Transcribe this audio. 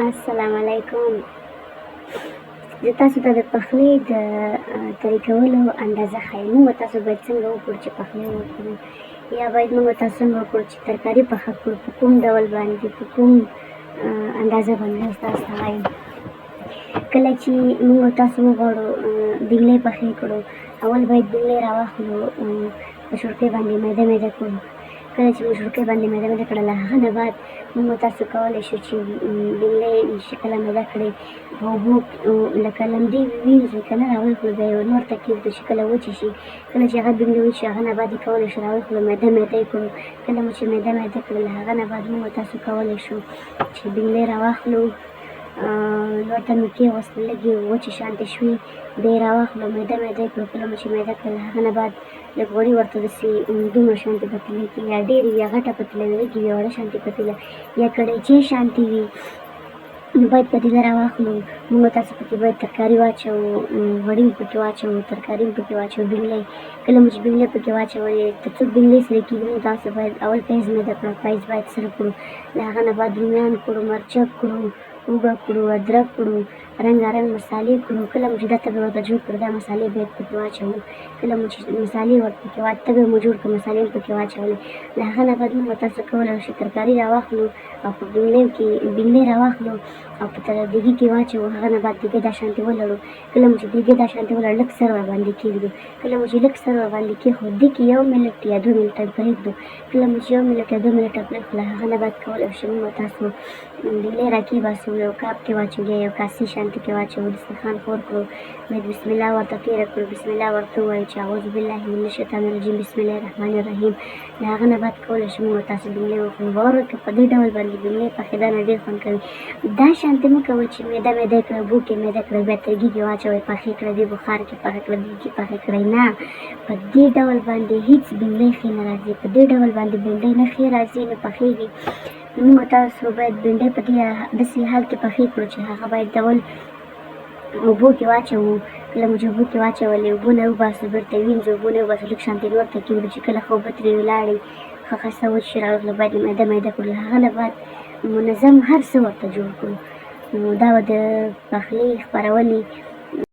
السلام علیکم. زه تاسو ته د پخلي د طریقولو اندازه ښیم. موږ تاسو باید څنګه وکړو چې پخلی وکړو، یا باید موږ تاسو څنګه وکړو چې ترکاري پخه کړو، په کوم ډول باندې، په کوم اندازه باندې تاسو ته وایم. کله چې موږ تاسو وغواړو بینګلې پخې کړو، اول باید بینګلې راواخلو، په شړکۍ باندې میده میده کړو. کله چې موږ شړکۍ باندې میده میده کړه، له هغه نه بعد موږ تاسو کولی شو چې بینګلې چې کله میده کړې په اوبو لکه لمدې ووینځئ که نه، راویښلو، بیا یې نور ته کېږدو چې کله وچې شي. کله چې هغه بینګلې وچ شي، هغه نه بعد یې کولی شو راویښلو، میده میده یې کړو. کله مو چې میده میده کړه، له هغه نه بعد موږ تاسو کولی شو چې بینګلې راواخلو، نور ته مې کېغوستل، لږ یې وچې شانتې شوې، بیا یې راواخلو، میده میده یې کړو. کله مو چې میده کړه، له هغه نه بعد لږ غوړي ورته داسې دومره شانتې پتیلې کې، یا ډېرې وي یا غټه پتیله وي، لږ وي وړه شانتې پتیله، یا کړایچې شانتې وي، نو باید پتیله راواخلو. موږ تاسو پکې باید ترکاري واچوو، غوړي هم پکې واچوو، ترکاري هم پکې واچوو، بینګلې. کله مو چې بینګلې پکې واچولې، تر څو بینګلې سرې کېږي، موږ تاسو باید اول پیاز میده کړو، پیاز باید سره کړو. له هغه نه بعد رومیان کړو، مرچک کړو، هوږه کړو، ادرک کړو، رنګارنګ مسالې کړو. کله مو چې دا تبې ورته جوړ کړو، دا مسالې باید پکې واچوو. کله مو چې مسالې ورپکې تبې مو جوړ کړو، مسالې هم پکې واچولې. له هغه نه بعد موږ تاسو کولی شو ترکاري راواخلو، او په بینګلې راواخلو او په دیګي کې واچوو. هغه نه بعد دیګی دا شانتې ولړو. کله مو چې دیګی دا شانتې ولړو، لږ سر ورباندې کېږدو. کله مو چې لږ سر ورباندې کېښود، دې کې 1 منټ یا 2 منټه پرېږدو. کله مو چې 1 منټ یا 2 منټه پرېښود، له هغه نه بعد کولی شو موږ تاسو بینګلې راکېباسو، یو کاپ کې واچوو یا یو کاسې شانتې کې واچوو، دسترخوان خور کړو، باید بسم الله ورته تېره کړو، بسم الله ورته ووایو چې اعوذ بالله من الشیطان الرجیم، بسم الله الرحمن الرحیم. له هغه نه بعد کولی شو موږ تاسو بینګلې وخورو. واورئ که په دې ډول باندې بینګلې پخېدا نه ډېر خوند کوي. دا شانتې مه کوئ چې میده میده یې کړئ، اوبو کې میده کړئ، بیا ترګي کې واچوئ، پخې کړئ، دې بخار کې پخې کړئ، دې کې پخې کړئ. نه، په دې ډول باندې هېڅ بینګلې ښې نه راځي. په دې ډول باندې بینګلې نه ښې راځي، نه پخېږي. موږ تاسو باید بینډۍ په داسې حال کې پخې کړو چې هغه باید ډول اوبو کې واچوو. کله مو چې اوبو کې واچولې، اوبو نه وباسو، بېرته یې وینځو، اوبو نه وباسو، لږ شانتې نور ته کېږدو چې کله ښه اوبه ترې ولاړې، ښه ښایسته وچ شي، راویښلو، باید یې میده میده کړو. له هغه نه بعد منظم هر څه ورته جوړ کړو. نو دا به د پخلي خپرونې